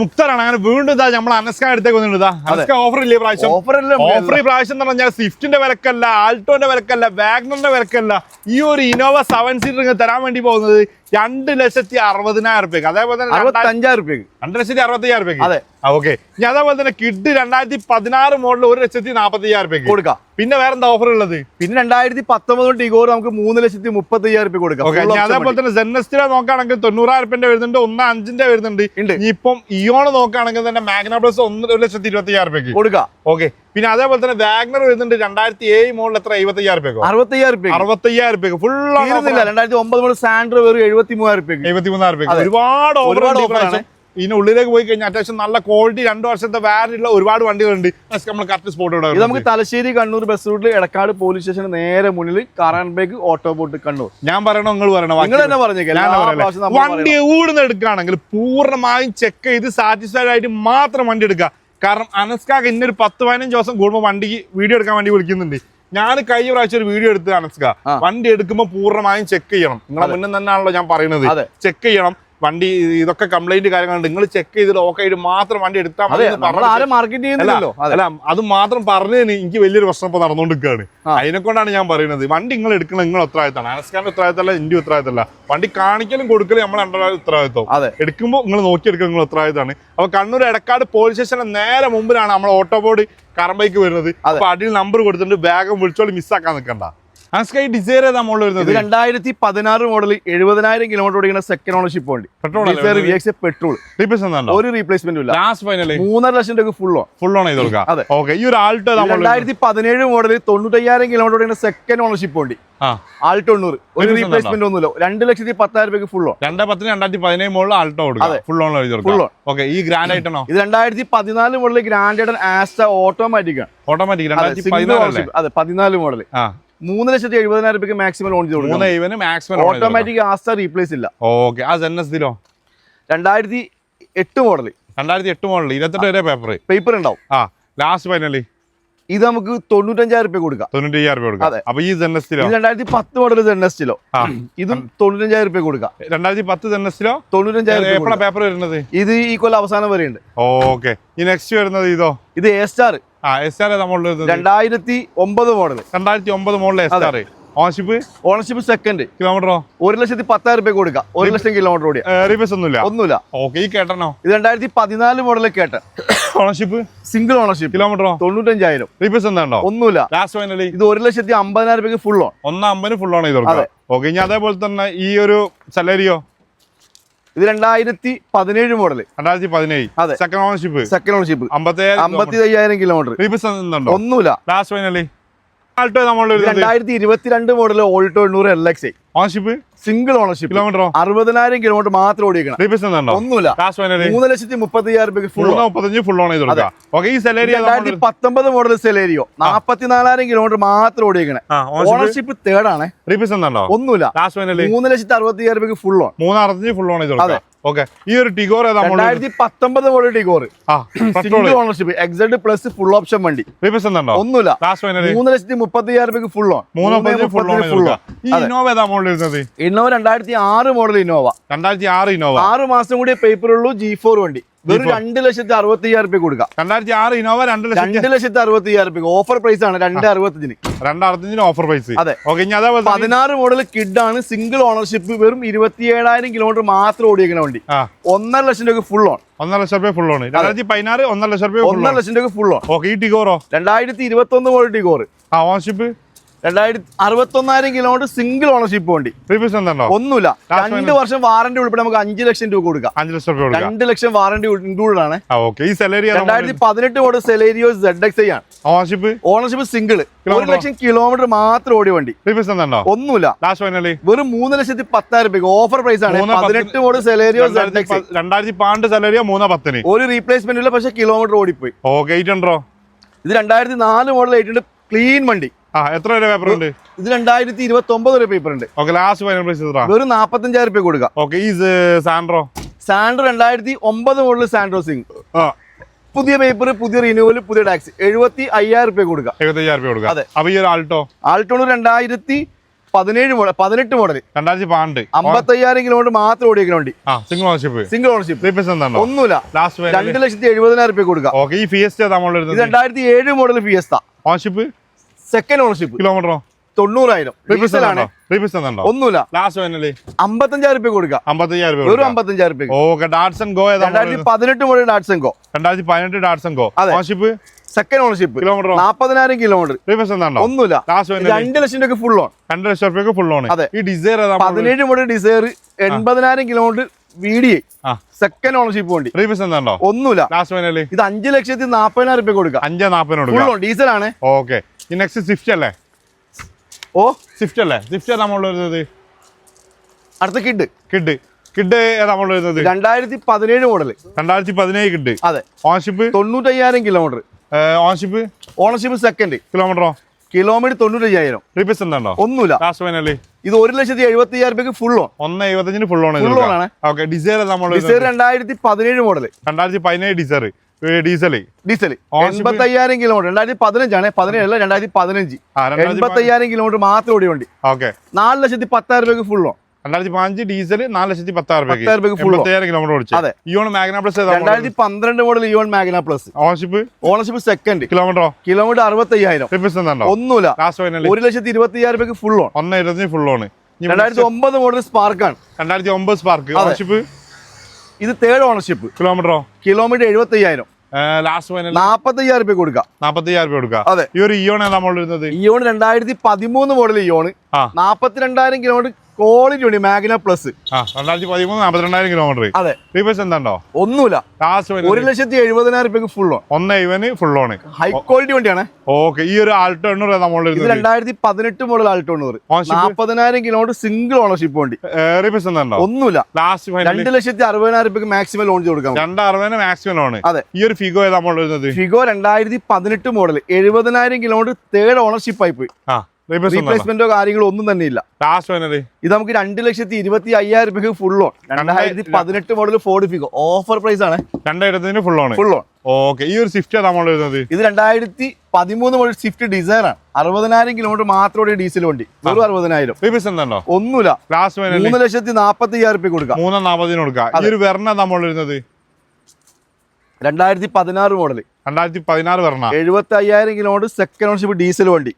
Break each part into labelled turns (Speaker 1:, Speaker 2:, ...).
Speaker 1: മുക്തറാണ്. അങ്ങനെ വീണ്ടും ഇതാ നമ്മൾ അനസ്ക അടുത്തേക്ക് വന്നിട്ട് അനസ്ക ഓഫർ ഇല്ലേ പ്രാവശ്യം? ഓഫർ ഈ പ്രാവശ്യം എന്ന് പറഞ്ഞാൽ സ്വിഫ്റ്റിന്റെ വിലക്കല്ല, ആൾട്ടോന്റെ വിലക്കല്ല, വാഗ്നറിന്റെ വിലക്കല്ല, ഈ ഒരു ഇന്നോവ 7 സീറ്റർ തരാൻ വേണ്ടി പോകുന്നത് 2,60,000 രൂപയ്ക്ക്. അതേപോലെ തന്നെ 2,65,000 രൂപയ്ക്ക്. അതെ, ഓക്കെ. ഇനി അതേപോലെ തന്നെ കിഡ് 2016 മോഡൽ 1,40,000 രൂപയ്ക്ക് കൊടുക്കാം. പിന്നെ വേറെന്താ ഓഫർ ഉള്ളത്?
Speaker 2: പിന്നെ 2019 ടിഗോർ നമുക്ക് 3,30,000 രൂപ കൊടുക്കാം.
Speaker 1: അതേപോലെ തന്നെ സെന്നസ്റ്റില നോക്കുകയാണെങ്കിൽ 90,000 രൂപ വരുന്നുണ്ട്, 1.5 വരുന്നുണ്ട്. ഇനിയിപ്പം ഇയോൺ നോക്കുകയാണെങ്കിൽ തന്നെ മാഗ്ന പ്ലസ് 1,20,000 രൂപയ്ക്ക് കൊടുക്കാം. ഓക്കെ. പിന്നെ അതേപോലെ തന്നെ വാഗ്നർ വരുന്നുണ്ട് 2007 മോഡൽ എത്ര? 75,000 രൂപയ്ക്ക്. 65,000 രൂപയ്ക്ക് ഫുൾ
Speaker 2: 2009 മോഡൽ സാൻഡ്രോ വെറും 73,000 രൂപയ്ക്ക്.
Speaker 1: 73,000 രൂപയ്ക്ക്. ഒരുപാട് ഓഫർ. ഇതിന് ഉള്ളിലേക്ക് പോയി കഴിഞ്ഞാൽ അത്യാവശ്യം നല്ല ക്വാളിറ്റി 2 വർഷത്തെ വാറന്റിയുള്ള ഒരുപാട് വണ്ടികളുണ്ട്. നമ്മൾ കറക്റ്റ് സ്പോട്ട്
Speaker 2: ഇത് നമുക്ക് തലശ്ശേരി കണ്ണൂർ ബസ് റൂട്ടിൽ എടക്കാട് പോലീസ് സ്റ്റേഷന് നേരെ മുന്നിൽ കാറാൻബേക്ക് ഓട്ടോ ബോട്ട് കണ്ണൂർ.
Speaker 1: ഞാൻ പറയണോ നിങ്ങൾ പറയണോ? വണ്ടി ഊടുന്ന് എടുക്കുകയാണെങ്കിൽ പൂർണ്ണമായും ചെക്ക് ചെയ്ത് സാറ്റിസ്ഫൈഡ് ആയിട്ട് മാത്രം വണ്ടി എടുക്കുക. കാരണം അനസ്കാക്ക് ഇന്നൊരു 10-15 ദിവസം കൂടുമ്പോൾ വണ്ടിക്ക് വീഡിയോ എടുക്കാൻ വേണ്ടി വിളിക്കുന്നുണ്ട്. ഞാൻ കഴിഞ്ഞ പ്രാവശ്യം ഒരു വീഡിയോ എടുത്ത് അനസ്ക വണ്ടി എടുക്കുമ്പോൾ പൂർണ്ണമായും ചെക്ക് ചെയ്യണം. നിങ്ങളെ മുന്നേ തന്നെയാണല്ലോ ഞാൻ പറയുന്നത്, ചെക്ക് ചെയ്യണം. വണ്ടി ഇതൊക്കെ കംപ്ലൈന്റ് കാര്യങ്ങളുണ്ട്, നിങ്ങൾ ചെക്ക് ചെയ്തിട്ട് ഓക്കെ ആയിട്ട് മാത്രം വണ്ടി എടുത്താൽ മതി. അല്ല, അത് മാത്രം പറഞ്ഞതിന് എനിക്ക് വലിയൊരു പ്രശ്നം ഇപ്പൊ നടന്നുകൊണ്ടിരിക്കുകയാണ്. അതിനെക്കൊണ്ടാണ് ഞാൻ പറയുന്നത് വണ്ടി നിങ്ങൾ എടുക്കണം, നിങ്ങൾ ഉത്തരവാദിത്തമാണ്. അനസ്കാന്റെ ഉത്തരവാദിത്തമല്ല, എന്റെ ഉത്തരവാദിത്തമല്ല. വണ്ടി കാണിക്കലും കൊടുക്കലും നമ്മൾ രണ്ടാളും ഉത്തരവാദിത്തം. എടുക്കുമ്പോൾ നിങ്ങൾ നോക്കിയെടുക്കുക, നിങ്ങൾ ഉത്തരവാദിത്തമാണ്. അപ്പൊ കണ്ണൂർ എടക്കാട് പോലീസ് സ്റ്റേഷന്റെ നേരെ മുമ്പിലാണ് നമ്മൾ ഓട്ടോ ബോർഡ് കാറമ്പൈക്ക് വരുന്നത്. അപ്പൊ അടിയിൽ നമ്പർ കൊടുത്തിട്ട് വേഗം വിളിച്ചോളി, മിസ്സാക്കാൻ നിൽക്കണ്ട. ഡിസൈർ ഏതാ മോഡൽ വരുന്നത്?
Speaker 2: 2016 മോഡൽ 70,000 കിലോമീറ്റർ ഓടിക്കുന്ന സെക്കൻഡ് ഓണർഷിപ്പ് വണ്ടി. പെട്രോൾ ഒരു റീപ്ലേസ്മെന്റ് ഇല്ല. 3.5 ലക്ഷം രൂപ ഫുൾ ഓൺ ചെയ്ത് കൊടുക്കാം. അതെ, ഓക്കെ. ഈ ഒരു ആൾട്ടോ 2017 മോഡൽ 95,000 കിലോമീറ്റർ ഓടിക്കുന്ന സെക്കൻഡ് ഓണർഷിപ്പ് വണ്ടി. ആൾട്ടോ 90 ഒരു റീപ്ലേസ്മെന്റ് ഒന്നുമില്ല. 2,10,000 രൂപയ്ക്ക് full on.
Speaker 1: 2017 model Alto full on full on. Okay. ഈ ഗ്രാൻഡ് ആയിട്ടാണോ?
Speaker 2: ഇത് 2014 മോഡൽ ഗ്രാൻഡ് ആയിട്ട് ആസ്റ്റ ഓട്ടോമാറ്റിക് ആണ്.
Speaker 1: ഓട്ടോമാറ്റിക്.
Speaker 2: അതെ, 14 മോഡൽ 3,70,000 രൂപയ്ക്ക് മാക്സിമം ലോൺ ചെയ്ത് കൊടുക്കും. ഓട്ടോമാറ്റിക് ആസ്റ്റ റീപ്ലേസ് ഇല്ല.
Speaker 1: ഓക്കെ. ആ ZNS-ലോ
Speaker 2: 2008 മോഡൽ
Speaker 1: 28 വരെ പേപ്പർ
Speaker 2: ഉണ്ടാവും.
Speaker 1: ലാസ്റ്റ് ഫൈനലി
Speaker 2: ഇത് നമുക്ക് 95,000 രൂപ കൊടുക്കാം.
Speaker 1: 95,000 രൂപ കൊടുക്കാം. അപ്പൊ ഈ ZNS-ലോ
Speaker 2: 2010 മോഡൽ ZNS-ലോ ഇതും 95,000 രൂപ കൊടുക്കാം.
Speaker 1: 2010 ZNS-ലോ
Speaker 2: 95,000
Speaker 1: പേപ്പർ വരുന്നത്.
Speaker 2: ഇത് ഈ കൊല്ലം അവസാനം വരെ ഉണ്ട്.
Speaker 1: ഓക്കെ. ഈ നെക്സ്റ്റ് വരുന്നത് ഇതോ?
Speaker 2: ഇത് A-Star
Speaker 1: 2009 model
Speaker 2: 2009 model A-Star. Ownership second.
Speaker 1: കിലോമീറ്ററോ?
Speaker 2: 1,10,000 രൂപ കൊടുക്കാം. 1 ലക്ഷം കിലോമീറ്റർ ഓടിയ. ഒന്നുമില്ല.
Speaker 1: ഓക്കെ. ഈ കേട്ടനോ?
Speaker 2: ഇത് 2014 മോഡൽ കേട്ടൻ.
Speaker 1: Ownership
Speaker 2: single ownership.
Speaker 1: കിലോമീറ്ററോ?
Speaker 2: 95,000.
Speaker 1: റീപ്ലേസ് എന്താണോ?
Speaker 2: ഒന്നുമില്ല.
Speaker 1: ലാസ്റ്റ് ഫൈനലി
Speaker 2: ഇത് 1,50,000 രൂപയ്ക്ക് ഫുൾ ഓൺ.
Speaker 1: 1.50 ഫുൾ ഓൺ ചെയ്ത് കൊടുക്കാം. ഓക്കെ. ഇനി അതേപോലെ തന്നെ ഈ ഒരു സലരിയോ?
Speaker 2: ഇത് 2017 model
Speaker 1: 2017. Second ownership
Speaker 2: 55,000 kilometer.
Speaker 1: Replace
Speaker 2: ഒന്നുമില്ല.
Speaker 1: Last finally Alto
Speaker 2: 2022 model Alto 800 LXi.
Speaker 1: Ownership
Speaker 2: single ownership.
Speaker 1: കിലോമീറ്ററോ?
Speaker 2: 60,000 കിലോമീറ്റർ മാത്രം ഓടിക്കണം. ഒന്നുമില്ല. 3,30,000 ഫുൾ
Speaker 1: ഓൺ ചെയ്ത് കൊടുക്കാം. ഓക്കെ. ഈ സെലേരിയോ
Speaker 2: 2019 മോഡൽ സെലേരിയോ 44,000 കിലോമീറ്റർ മാത്രം ഓടിക്കണേ. ഓണർഷിപ്പ് തേർഡ് ആണ്. ഒന്നുമില്ല. 3,60,000 ഫുൾ ഓൺ.
Speaker 1: 3.65 ഫുൾ ഓൺ ചെയ്ത് കൊടുക്കാം. ഓക്കെ. ഈ ഒരു Tigor
Speaker 2: 2019 model Tigor single ownership XZ plus full option വണ്ടി. ഒന്നുമില്ല. 3,30,000 രൂപയ്ക്ക് full on.
Speaker 1: 3.35 full on. Innova
Speaker 2: 2006 model Innova 6 മാസം കൂടി പേപ്പർ ഉള്ളൂ. G4 വണ്ടി വെറും 2,60,000 രൂപ കൊടുക്കാം.
Speaker 1: 2006 ഇന്നോവ
Speaker 2: 2,60,000 രൂപ ഓഫർ പ്രൈസ് ആണ്.
Speaker 1: 2.65 ഓഫർ പ്രൈസ്.
Speaker 2: അതെ. 16 മോഡൽ കിഡ് ആണ്. സിംഗിൾ ഓണർഷിപ്പ് വെറും 27,000 കിലോമീറ്റർ മാത്രം ഓടിക്കുന്ന വണ്ടി. 1.5 ലക്ഷം രൂപ ഫുൾ ഓൺ.
Speaker 1: 1.5 ലക്ഷം രൂപ ഫുൾ ഓൺ. 2016 1.5 ലക്ഷം രൂപ
Speaker 2: 1.5 ലക്ഷം രൂപ ഫുൾ ഓൺ.
Speaker 1: ഓക്കെ. ഈ ടിഗോറോ
Speaker 2: 2021 model Tigor
Speaker 1: ownership
Speaker 2: 61,000 kilometre single ownership വണ്ടി. ഒന്നുമില്ല. 2 വർഷം വാറന്റി ഉൾപ്പെടെ നമുക്ക് 5 ലക്ഷം രൂപ കൊടുക്കാം. 2 ലക്ഷം വാറന്റി ഇൻക്ലൂഡ് ആണ്. 2018 മോഡൽ സെലേരിയോ ZXi ആണ്. Ownership single. 1 ലക്ഷം കിലോമീറ്റർ മാത്രം ഓടിയ വണ്ടി. ഒന്നുമില്ല. വെറും 3,10,000 രൂപ ഓഫർ പ്രൈസ് ആണ്. 18 മോഡൽ സെലേരിയോ ZXi
Speaker 1: 2012 സെലേരിയോ 3.10.
Speaker 2: ഒരു റീപ്ലേസ്മെന്റ് ഇല്ല, പക്ഷെ കിലോമീറ്റർ ഓടിപ്പോയി. ഇത് 2004 മോഡൽ 800 ക്ലീൻ വണ്ടി.
Speaker 1: എത്ര വരെ പേപ്പർ ഉണ്ട്?
Speaker 2: ഇത് 2029 വരെ പേപ്പർ ഉണ്ട്. വെറും 45,000 രൂപ കൊടുക്കാം. സാൻഡ്രോ 2009 മോഡൽ സാൻഡ്രോ സിംഗ്. പുതിയ പേപ്പർ, പുതിയ റിന്യൂവൽ, പുതിയ ടാക്സ്. 75,000 രൂപ കൊടുക്കാം.
Speaker 1: അതെ. ആൾട്ടോ
Speaker 2: 2000 18 മോഡൽ
Speaker 1: 2012
Speaker 2: 55,000 കിലോമീറ്റർ മാത്രം ഓടിക്കുന്ന വണ്ടി.
Speaker 1: Single ownership.
Speaker 2: Single ownership.
Speaker 1: ഒന്നുമില്ല.
Speaker 2: 2,70,000 രൂപ കൊടുക്കാം.
Speaker 1: ഈ ഫിയസ്റ്റ നമ്മൾ
Speaker 2: ഇത് 2007 model Fiesta.
Speaker 1: Ownership
Speaker 2: second ownership.
Speaker 1: കിലോമീറ്ററോ
Speaker 2: 90,000. ഒന്നുമില്ല. 55,000 രൂപ കൊടുക്കാം.
Speaker 1: 55,000 രൂപ.
Speaker 2: വെറും 55,000 രൂപ.
Speaker 1: Okay. Datsun Go
Speaker 2: 2018 model Datsun Go.
Speaker 1: 2018 Datsun Go. Ownership
Speaker 2: second ownership.
Speaker 1: കിലോമീറ്ററോ
Speaker 2: 40,000 കിലോമീറ്റർ.
Speaker 1: ഒന്നുമില്ല.
Speaker 2: 2 ലക്ഷം രൂപ ഫുൾ ഓൺ.
Speaker 1: 2 ലക്ഷം രൂപയ്ക്ക് ഫുൾ ഓൺ. ഈ ഡിസൈർ
Speaker 2: 17 മോഡൽ Dzire 80,000 kilometer VDI. Second ownership വണ്ടി. ഒന്നുമില്ല. ഇത് 5,40,000 രൂപ കൊടുക്കാം.
Speaker 1: 5,40,000
Speaker 2: ഫുൾ ഓൺ ഡീസൽ ആണ്.
Speaker 1: ഓക്കെ. ഈ നെക്സ്റ്റ് സ്വിഫ്റ്റ് അല്ലേ? സ്വിഫ്റ്റ് അല്ലേ? സ്വിഫ്റ്റ് നമ്മൾ വരുന്നത്
Speaker 2: അടുത്ത കിഡ്.
Speaker 1: നമ്മൾ വരുന്നത്
Speaker 2: 2017 മോഡൽ.
Speaker 1: 2017 കിഡ്.
Speaker 2: അതെ.
Speaker 1: Ownership
Speaker 2: 95,000 kilometre. Ownership second.
Speaker 1: Kilometre
Speaker 2: 95,000.
Speaker 1: Replace ഉണ്ടോ?
Speaker 2: ഒന്നുമില്ല. ഇത് 1,70,000 രൂപയ്ക്ക് full on.
Speaker 1: 1,75,000 full on. Okay. Dzire
Speaker 2: 2017 model.
Speaker 1: 2017 Dzire diesel
Speaker 2: 85,000 kilometre. 2015 ആണ്. 17 അല്ല, 2015. 85,000 കിലോമീറ്റർ മാത്രം ഓടിയ വണ്ടി.
Speaker 1: ഓക്കെ.
Speaker 2: 4,10,000 രൂപയ്ക്ക് ഫുൾ ഓൺ.
Speaker 1: 2015 ഡീസൽ 4,10,000 രൂപയ്ക്ക്
Speaker 2: ഫുൾ ഓൺ.
Speaker 1: കിലോമീറ്റർ ഓടിച്ചു.
Speaker 2: അതെ.
Speaker 1: Eon Magna plus
Speaker 2: 2012 model Eon Magna plus. Ownership second.
Speaker 1: Kilometre
Speaker 2: 65,000. ഒന്നുമില്ല. 1,20,000 രൂപയ്ക്ക് full on.
Speaker 1: 1,20,000 full on.
Speaker 2: 2009 model Spark ആണ്.
Speaker 1: 2009 സ്പാർക്ക്. ഓണർഷിപ്പ്
Speaker 2: ഇത് തേർഡ് ഓണർഷിപ്പ്.
Speaker 1: കിലോമീറ്റർ
Speaker 2: 75,000. 40,000 രൂപ കൊടുക്കാം.
Speaker 1: 40,000 രൂപ കൊടുക്കാം.
Speaker 2: അതെ.
Speaker 1: ഈ ഒരു ഇയോൺ നമ്മൾ വരുന്നത്
Speaker 2: Eon 2013 model Eon 42,000 kilometer quality ഉണ്ട്. Magna plus
Speaker 1: 2013 42,000 kilometer.
Speaker 2: അതെ.
Speaker 1: റീപ്ലേസ് എന്താണോ?
Speaker 2: ഒന്നുമില്ല. 1,70,000 രൂപയ്ക്ക് full on.
Speaker 1: 1,70,000 full on.
Speaker 2: High quality വണ്ടിയാണ്.
Speaker 1: ഓക്കെ. ഈ ഒരു ആൾട്ടോ 800 നമ്മൾ
Speaker 2: 2018 model Alto 800 40,000 kilometer single ownership വണ്ടി.
Speaker 1: റീപ്ലേസ് എന്താണോ?
Speaker 2: ഒന്നുമില്ല. 2,60,000 രൂപയ്ക്ക് മാക്സിമം ലോൺ കൊടുക്കാം.
Speaker 1: 2,60,000 മാക്സിമം ലോൺ.
Speaker 2: അതെ.
Speaker 1: ഈ ഒരു ഫിഗോ നമ്മൾ വരുന്നത്
Speaker 2: Figo 2018 model 70,000 kilometre third ownership ആയി പോയി. റീപ്ലേസ്മെന്റോ കാര്യങ്ങളോ ഒന്നും തന്നെ ഇല്ല. ഇത് നമുക്ക് 2,25,000 രൂപയ്ക്ക് full on. 2018 model Ford Figo offer price ആണ്.
Speaker 1: 2,20,000 ഫുൾ ഓൺ. ഓക്കെ. ഈ ഒരു സ്വിഫ്റ്റ് നമ്മൾ വരുന്നത്
Speaker 2: ഇത് 2013 മോഡൽ സ്വിഫ്റ്റ് ഡിസൈർ ആണ്. 60,000 കിലോമീറ്റർ മാത്രം ഡീസൽ വണ്ടി. വെറും 60,000.
Speaker 1: റീപ്ലേസ് എന്താണോ?
Speaker 2: ഒന്നുമില്ല. 3,40,000 രൂപ കൊടുക്കാം.
Speaker 1: 3,40,000 കൊടുക്കാം. ഈ ഒരു വെർണ നമ്മൾ വരുന്നത്
Speaker 2: 2016 model
Speaker 1: 2016 Verna
Speaker 2: 75,000 kilometer second ownership diesel വണ്ടി.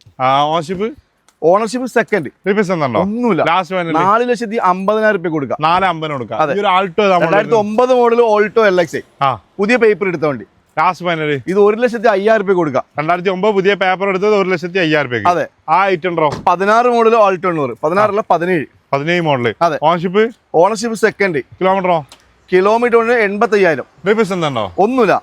Speaker 2: Ownership second.
Speaker 1: റീപ്ലേസ് എന്താണോ?
Speaker 2: ഒന്നുമില്ല. 4,50,000 രൂപ കൊടുക്കാം.
Speaker 1: 4,50,000 കൊടുക്കാം. ഈ ഒരു ആൾട്ടോ
Speaker 2: 2009 മോഡൽ ഓൾട്ടോ LX പുതിയ പേപ്പർ എടുത്ത വണ്ടി. ഇത് 1,05,000 രൂപ കൊടുക്കാം.
Speaker 1: 2009 പുതിയ പേപ്പർ എടുത്തത് 1,05,000 രൂപയ്ക്ക്.
Speaker 2: അതെ.
Speaker 1: ആ ഐറ്റം
Speaker 2: 16 മോഡൽ ഓൾട്ടോ 800. 16 അല്ല 17
Speaker 1: മോഡല്.
Speaker 2: അതെ. Ownership second. കിലോമീറ്റർ 85,000.
Speaker 1: റീപ്ലേസ് എന്താണോ?
Speaker 2: ഒന്നുമില്ല.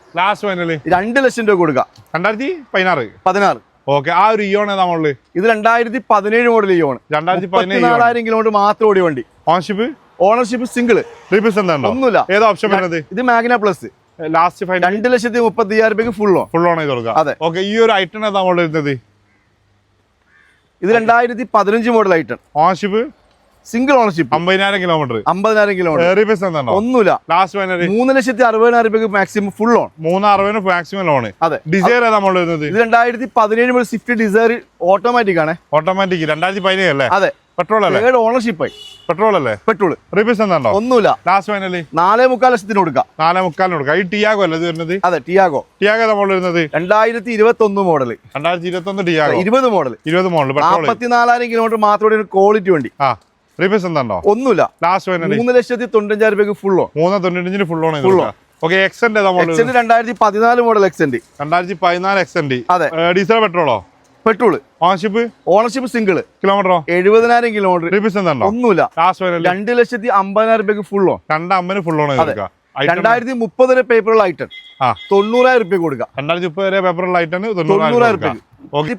Speaker 1: 2
Speaker 2: ലക്ഷം രൂപ കൊടുക്കാം.
Speaker 1: 2016. ഓക്കെ. ആ ഒരു ഇയോൺ നമ്മള്
Speaker 2: ഇത് 2017 മോഡൽ ഇയോൺ 4,000 കിലോമീറ്റർ മാത്രം ഓടിയ വണ്ടി. Ownership single.
Speaker 1: റീപ്ലേസ് എന്താണോ?
Speaker 2: ഒന്നുമില്ല.
Speaker 1: ഏതാ ഓപ്ഷൻ വരുന്നത്?
Speaker 2: ഇത് മാഗ്ന പ്ലസ്.
Speaker 1: ലാസ്റ്റ്
Speaker 2: 2,30,000 രൂപയ്ക്ക് ഫുൾ ഓൺ
Speaker 1: ചെയ്ത് കൊടുക്കാം.
Speaker 2: അതെ.
Speaker 1: ഓക്കെ. ഈ ഒരു ഐറ്റം നമ്മൾ വരുന്നത്
Speaker 2: ഇത് 2015 model item.
Speaker 1: Ownership
Speaker 2: single ownership.
Speaker 1: 50,000 kilometre.
Speaker 2: 50,000 kilometre. ഒന്നുമില്ല. 3,60,000 രൂപയ്ക്ക് maximum full on.
Speaker 1: 3,60,000 maximum loan.
Speaker 2: അതെ.
Speaker 1: ഡിസൈർ നമ്മൾ വരുന്നത്
Speaker 2: ഇത് 2017 മോഡൽ സ്വിഫ്റ്റ് ഡിസൈർ ഓട്ടോമാറ്റിക് ആണ്.
Speaker 1: ഓട്ടോമാറ്റിക് 2017 അല്ലേ?
Speaker 2: അതെ.
Speaker 1: പെട്രോൾ അല്ലേ?
Speaker 2: ഓണർഷിപ്പ് ആയി.
Speaker 1: പെട്രോൾ അല്ലേ?
Speaker 2: പെട്രോൾ.
Speaker 1: റീപ്ലേസ് എന്താണോ?
Speaker 2: ഒന്നുമില്ല.
Speaker 1: 4,45
Speaker 2: ലക്ഷത്തിന് കൊടുക്കാം.
Speaker 1: 4,45 കൊടുക്കാം. ഈ ടിയാഗോ അല്ലേ ഇത് വരുന്നത്?
Speaker 2: അതെ. ടിയാഗോ
Speaker 1: നമ്മൾ വരുന്നത്
Speaker 2: 2021 മോഡൽ.
Speaker 1: 2021 Tiago
Speaker 2: 20 model. 44,000 കിലോമീറ്റർ മാത്രം ക്വാളിറ്റി വണ്ടി.
Speaker 1: റീപ്ലേസ് എന്താണോ?
Speaker 2: ഒന്നുമില്ല. 3,95,000 രൂപയ്ക്ക് full on.
Speaker 1: 3,95 full on. Okay. Xcent
Speaker 2: 2014 model Xcent.
Speaker 1: 2014 Xcent.
Speaker 2: അതെ.
Speaker 1: ഡീസൽ പെട്രോളോ?
Speaker 2: പെട്രോൾ. Ownership single.
Speaker 1: കിലോമീറ്ററോ?
Speaker 2: 70,000 കിലോമീറ്റർ.
Speaker 1: റീപ്ലേസ് എന്താണോ?
Speaker 2: ഒന്നുമില്ല. 2,50,000 രൂപയ്ക്ക് ഫുൾ ഓൺ.
Speaker 1: 2,50,000 full on.
Speaker 2: 2030 പേപ്പറുള്ള ഐറ്റം 90,000 രൂപ കൊടുക്കാം.
Speaker 1: 2030 പേപ്പറുള്ള ഐറ്റം
Speaker 2: 90,000 രൂപ.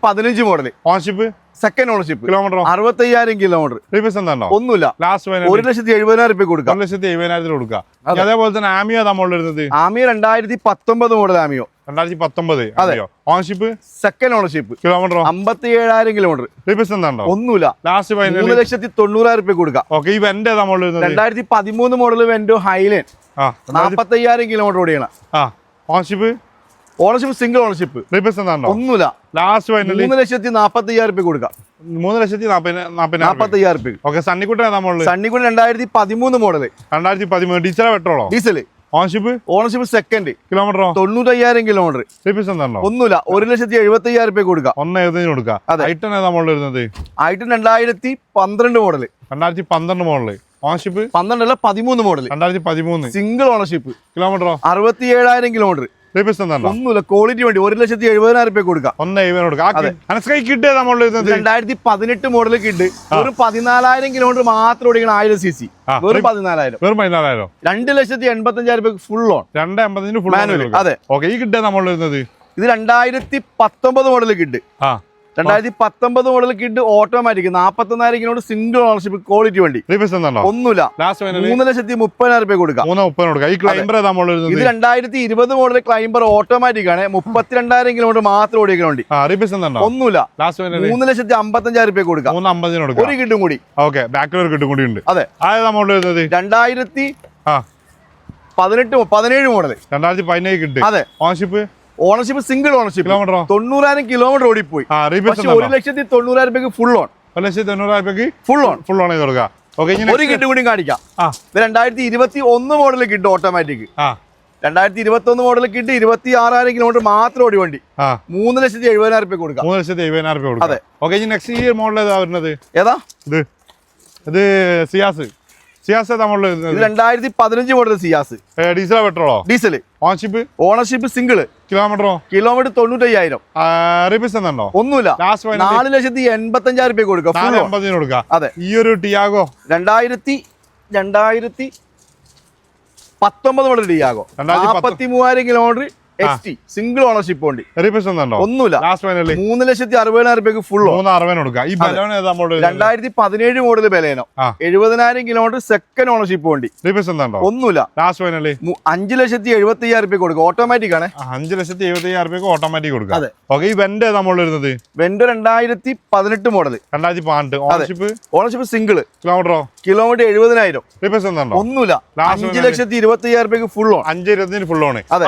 Speaker 2: 15 model.
Speaker 1: Ownership
Speaker 2: second ownership.
Speaker 1: Kilometer
Speaker 2: 65,000 kilometer.
Speaker 1: Replace എന്താണോ?
Speaker 2: ഒന്നുമില്ല.
Speaker 1: 1,70,000 രൂപ കൊടുക്കാം. 1,70,000 കൊടുക്കാം. അതേപോലെ തന്നെ ആമിയോ നമ്മൾ വരുന്നത്
Speaker 2: ആമിയോ 2019 മോഡൽ ആമിയോ
Speaker 1: 2019. അതെ. Ownership
Speaker 2: second ownership.
Speaker 1: Kilometre
Speaker 2: 57,000 kilometre.
Speaker 1: Replace എന്താണോ?
Speaker 2: ഒന്നുമില്ല.
Speaker 1: 3,90,000
Speaker 2: രൂപ കൊടുക്കാം.
Speaker 1: ഓക്കെ. ഈ വെന്റ് നമ്മൾ വരുന്നത്
Speaker 2: 2013 മോഡൽ വെന്റോ ഹൈലൈൻ 45,000 കിലോമീറ്റർ ഓടിയാണ്.
Speaker 1: Ownership
Speaker 2: ownership single ownership. ഒന്നുമില്ല.
Speaker 1: ലാസ്റ്റ് ഫൈനൽ
Speaker 2: 3,45,000 കൊടുക്കാം.
Speaker 1: 3,40,000. ഓക്കെ, സണ്ണിക്കുട്ടൻ
Speaker 2: സണ്ണിക്കുട്ടൻ 2013 മോഡല്.
Speaker 1: 2013 ഡീസൽ പെട്രോളോ?
Speaker 2: ഡീസൽ. Ownership second.
Speaker 1: കിലോമീറ്ററോ?
Speaker 2: 95,000 കിലോമീറ്റർ. ഒന്നുമില്ല. 1,70,75,000 കൊടുക്കാം.
Speaker 1: 1,70,000 കൊടുക്കാം. ഐറ്റൻ ഏതാ മോഡൽ വരുന്നത്?
Speaker 2: ഐറ്റൻ 2012 മോഡല്.
Speaker 1: 2012 മോഡല്. ഓണർഷിപ്പ്
Speaker 2: 12 അല്ല 13 മോഡൽ.
Speaker 1: 2013
Speaker 2: single ownership.
Speaker 1: കിലോമീറ്ററോ?
Speaker 2: 67,000 കിലോമീറ്റർ. ഒന്നുമില്ല. ക്വാളിറ്റി വണ്ടി. 1,70,70,000 കൊടുക്കാം.
Speaker 1: 1,70,000 കൊടുക്കാം.
Speaker 2: 2018 മോഡൽ കിഡ്. ഒരു 14,000 കിലോമീറ്റർ മാത്രം ഓടിക്കണം. 1000 cc. വെറും 14,000. 2,85,000 ഫുൾ ഓൺ.
Speaker 1: 2,80,000 full on.
Speaker 2: അതെ.
Speaker 1: ഓക്കെ, ഈ കിഡ് നമ്മൾ വരുന്നത്
Speaker 2: ഇത് 2019 model kid. 2019 model kid automatic. 41,000 kilometre single ownership quality വണ്ടി. ഒന്നുമില്ല. 3,30,000 കൊടുക്കാം. ഇത് 2020 മോഡൽ ക്ലൈംബർ ഓട്ടോമാറ്റിക് ആണ്. 32,000 കിലോമീറ്റർ മാത്രം ഓടിക്കുന്ന വണ്ടി. ഒന്നുമില്ല. 3,55,000 കൊടുക്കാം. ഒരു കിട്ടും കൂടി. അതെ. 2017 മോഡൽ. അതെ. Ownership single ownership. 90,000 കിലോമീറ്റർ ഓടിപ്പോയി. 1,90,000 ഫുൾ ഓൺ.
Speaker 1: 1,90,000 ഫുൾ ഓൺ ചെയ്ത് കൊടുക്കാം.
Speaker 2: ഒരു കിഡ് കൂടി കാണിക്കാം. 2021 model kid automatic. 2021 model kid 26,000 kilometre മാത്രം ഓടി വണ്ടി. 3,70,000 കൊടുക്കാം.
Speaker 1: 3,70,000 കൊടുക്കാം.
Speaker 2: അതെ.
Speaker 1: ഓക്കെ, നെക്സ്റ്റ് ഈ മോഡൽ ഏതാ വരുന്നത്?
Speaker 2: ഏതാ
Speaker 1: ഇത്? സിയാസ്.
Speaker 2: 2015 model Ciaz.
Speaker 1: ഡീസൽ പെട്രോളോ?
Speaker 2: ഡീസൽ. Ownership single.
Speaker 1: കിലോമീറ്റർ
Speaker 2: 95,000. ഒന്നുമില്ല. 4,85,000 കൊടുക്കാം. അതെ.
Speaker 1: ഈ ഒരു Tiago
Speaker 2: 2019 model Tiago 43,000 kilometer XT single ownership വണ്ടി. ഒന്നുമില്ല. 3,60,000 full. 2017 model Baleno. 70,000 kilometer second ownership വണ്ടി. ഒന്നുമില്ല. 5,70,75,000 കൊടുക്കും. ഓട്ടോമാറ്റിക് ആണ്.
Speaker 1: 5,70,75,000 ഓട്ടോമാറ്റിക് കൊടുക്കാം.
Speaker 2: അതെ.
Speaker 1: ഈ വെന്റ് വരുന്നത്?
Speaker 2: Went 2018 model. Ownership single. Kilometre 70,000. ഒന്നുമില്ല. 5,20,000 ഫുൾ ഓൺ.
Speaker 1: 5,20,000 full on.
Speaker 2: അതെ.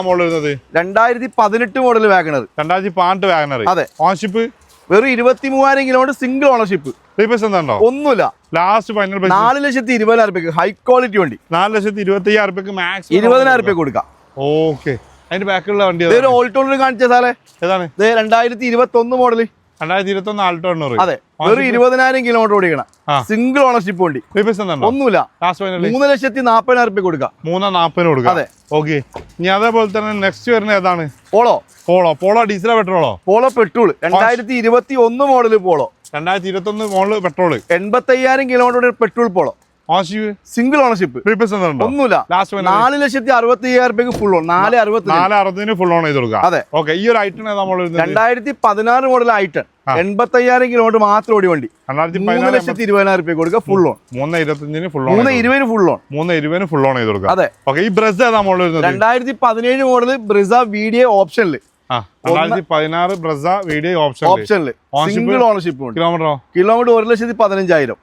Speaker 2: 2018 മോഡൽ വാഗണർ.
Speaker 1: 2018 വാഗണർ.
Speaker 2: അതെ.
Speaker 1: ഓണർഷിപ്പ്
Speaker 2: വെറും 23,000 കിലോമീറ്റർ സിംഗിൾ ഓണർഷിപ്പ്. ഒന്നുമില്ല.
Speaker 1: ലാസ്റ്റ് ഫൈനൽ
Speaker 2: 4,20,000 ഹൈ ക്വാളിറ്റി വണ്ടി.
Speaker 1: 4,25,000 മാക്സ്
Speaker 2: 20,000 കൊടുക്കാം.
Speaker 1: ഓക്കെ, അതിന്റെ ബാക്കിലുള്ള വണ്ടി
Speaker 2: ഓൾട്ടോണർ കാണിച്ച സാറേ ഏതാണ്? 2021 മോഡൽ.
Speaker 1: 2021 ആൾട്ടോ.
Speaker 2: അതെ. വെറും 20,000 കിലോമീറ്റർ ഓടിക്കണം. സിംഗിൾ ഓണർഷിപ്പ് വണ്ടി. ഒന്നുമില്ല. 3,40,000 കൊടുക്കാം.
Speaker 1: 3,40,000 കൊടുക്കാം.
Speaker 2: അതെ.
Speaker 1: ഓക്കെ, ഇനി അതേപോലെ തന്നെ നെക്സ്റ്റ് വരുന്നത് ഏതാണ്?
Speaker 2: പോളോ
Speaker 1: ഡീസൽ പെട്രോളോ?
Speaker 2: Polo petrol. 2021 model Polo.
Speaker 1: 2021 model petrol.
Speaker 2: 85,000 kilometer petrol Polo. Single ownership. ഒന്നുമില്ല. 4,60,000 ഫുൾ ഓൺ.
Speaker 1: 4,60,000 ഫുൾ ഓൺ ചെയ്ത് കൊടുക്കാം.
Speaker 2: അതെ.
Speaker 1: ഓക്കെ, ഈ ഒരു ഐറ്റം ഏതാ മോഡൽ?
Speaker 2: 2016 മോഡൽ ഐറ്റൺ. 85,000 കിലോമീറ്റർ മാത്രം ഓടി വണ്ടി. 3,20,000 കൊടുക്കുക. Full on.
Speaker 1: 3,25,000 full on.
Speaker 2: 3,20,000 full on.
Speaker 1: 3,20,000 full on ചെയ്ത് കൊടുക്കാം.
Speaker 2: അതെ.
Speaker 1: ഓക്കെ, ഈ ബ്രസ് ഏതാ മോഡൽ?
Speaker 2: 2017 മോഡൽ ബ്രിസ വീഡിയോ ഓപ്ഷനിൽ.
Speaker 1: 2016 ബ്രസ വീഡിയോ
Speaker 2: ഓപ്ഷനിൽ സിംഗിൾ ഓണർഷിപ്പ്. കിലോമീറ്റർ 1,15,000.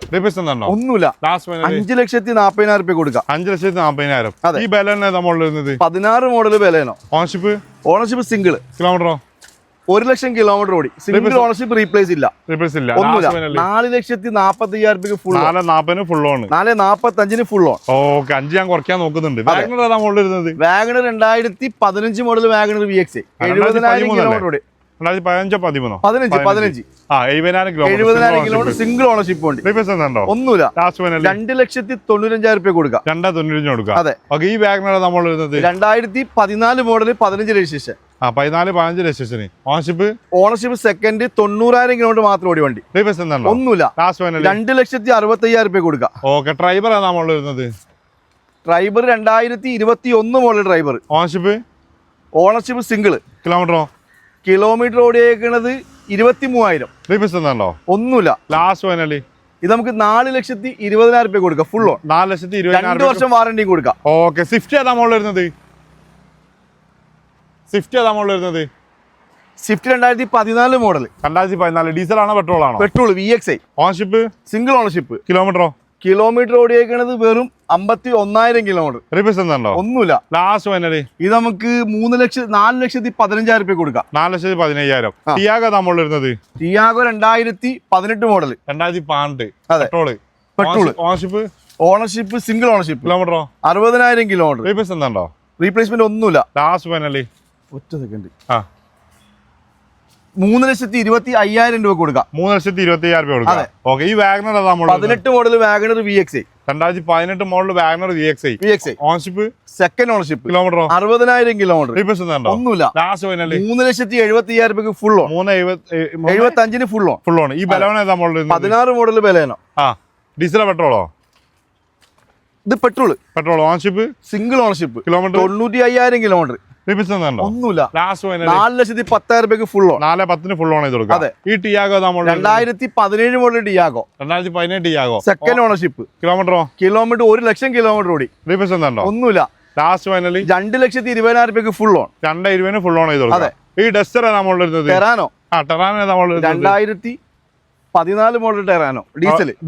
Speaker 2: ഒന്നുമില്ല. 5,40,000 കൊടുക്കാം.
Speaker 1: 5,40,000. ഈ ബലേനോ ഏതാ മോഡൽ വരുന്നത്?
Speaker 2: 16 model Baleno. Ownership single.
Speaker 1: Kilometre
Speaker 2: 1,00,000 kilometre ഓടി. സിംഗിൾ ഓണർഷിപ്പ് റീപ്ലേസ് ഇല്ല. ഒന്നുമില്ല. 4,40,000 full.
Speaker 1: 4,40,000 full on.
Speaker 2: 4,45,000 full on.
Speaker 1: Okay, 5 ഞാൻ കുറയ്ക്കാൻ നോക്കുന്നുണ്ട്. വാഗണർ ഏതാ മോഡൽ വരുന്നത്?
Speaker 2: WagonR 2015 model WagonR VX. 70,000 kilometre ഓടി.
Speaker 1: 2015
Speaker 2: 70,000 കിലോമീറ്റർ സിംഗിൾ ഓണർഷിപ്പ് ഉണ്ട്. ഒന്നുമില്ല. 2,95,000 കൊടുക്കാം.
Speaker 1: 2,95,000 കൊടുക്കാം.
Speaker 2: അതെ.
Speaker 1: ഈ വാഗണർ നമ്മൾ
Speaker 2: 2014 model 15 registration.
Speaker 1: 15 registration.
Speaker 2: Ownership second. 90,000 kilometer മാത്രം ഓടി വണ്ടി. ഒന്നുമില്ല. 2,60,000 കൊടുക്കാം.
Speaker 1: ഓക്കെ, ഡ്രൈവർ ഏതാ മോഡൽ വരുന്നത്?
Speaker 2: Driver 2021 model driver. Ownership single. Kilometer ഓടിയേക്കുന്നത് 23,000. ഒന്നുമില്ല. ഇത് നമുക്ക് 4,20,000 കൊടുക്കാം. Full on.
Speaker 1: 4,20,000.
Speaker 2: 2 വർഷം വാറണ്ടി കൊടുക്കാം.
Speaker 1: ഓക്കെ, സ്വിഫ്റ്റ് ഏതാ മോഡൽ വരുന്നത്? Swift
Speaker 2: 2014 model.
Speaker 1: 2014 ഡീസൽ ആണോ പെട്രോൾ ആണോ?
Speaker 2: Petrol VX.
Speaker 1: Ownership
Speaker 2: single ownership.
Speaker 1: കിലോമീറ്ററോ?
Speaker 2: കിലോമീറ്റർ ഓടിയേക്കണത് വെറും 51,000 കിലോമീറ്റർ.
Speaker 1: റീപ്ലേസ് എന്താണോ?
Speaker 2: ഒന്നുമില്ല.
Speaker 1: ലാസ്റ്റ് ഫൈനലി
Speaker 2: ഇത് നമുക്ക് 4,15,000 രൂപ കൊടുക്കാം.
Speaker 1: 4,15,000. ടിയാഗോ നമ്മൾ വരുന്നത്
Speaker 2: Tiago 2018 model.
Speaker 1: 2012.
Speaker 2: Petrol.
Speaker 1: Ownership
Speaker 2: single ownership.
Speaker 1: കിലോമീറ്ററോ?
Speaker 2: 60,000 കിലോമീറ്റർ.
Speaker 1: റീപ്ലേസ് എന്താണോ?
Speaker 2: റീപ്ലേസ്മെന്റ് ഒന്നുമില്ല.
Speaker 1: ലാസ്റ്റ് ഫൈനലി
Speaker 2: ഒറ്റ സെക്കൻഡ് 3,25,000 രൂപ കൊടുക്കാം.
Speaker 1: 3,25,000 രൂപ കൊടുക്കാം. ഓക്കെ. ഈ WagonR
Speaker 2: 18 model WagonR VXi.
Speaker 1: 2018 model WagonR VXi. Ownership
Speaker 2: second ownership.
Speaker 1: കിലോമീറ്ററോ?
Speaker 2: 60,000 കിലോമീറ്റർ.
Speaker 1: റീപ്ലേസ് എന്താണോ?
Speaker 2: ഒന്നുമില്ല.
Speaker 1: ലാസ്റ്റ് ഫൈനലി
Speaker 2: 3,75,000 രൂപയ്ക്ക് full on. 3,75,000 full on.
Speaker 1: Full on. ഈ ബലോൺ ഏതാ മോഡൽ?
Speaker 2: 16 model Baleno.
Speaker 1: ഡീസലോ പെട്രോളോ?
Speaker 2: ഇത് petrol.
Speaker 1: Ownership
Speaker 2: single ownership.
Speaker 1: Kilometre
Speaker 2: 95,000 kilometre.
Speaker 1: Replace എന്താണോ?
Speaker 2: ഒന്നുമില്ല.
Speaker 1: ലാസ്റ്റ് ഫൈനലി
Speaker 2: 4,10,000 രൂപയ്ക്ക് ഫുൾ ഓൺ.
Speaker 1: 4,10,000 ഫുൾ ഓൺ ചെയ്ത് കൊടുക്കാം. ഈ Tiago
Speaker 2: 2017 model Tiago.
Speaker 1: 2017 Tiago.
Speaker 2: Second ownership.
Speaker 1: കിലോമീറ്ററോ?
Speaker 2: 1,00,000 കിലോമീറ്റർ ഓടി.
Speaker 1: റീപ്ലേസ് എന്താണോ?
Speaker 2: ഒന്നുമില്ല.
Speaker 1: ലാസ്റ്റ് ഫൈനലി
Speaker 2: 2,20,000 രൂപയ്ക്ക് ഫുൾ ഓൺ.
Speaker 1: 2,20,000 ഫുൾ ഓൺ ചെയ്ത് കൊടുക്കാം. ഈ ഡസ്റ്റർ ഏതാ മോഡൽ വരുന്നത്?
Speaker 2: ടെറാനോ.
Speaker 1: ടെറാനോ ഏതാ model?
Speaker 2: 2014 model Terrano.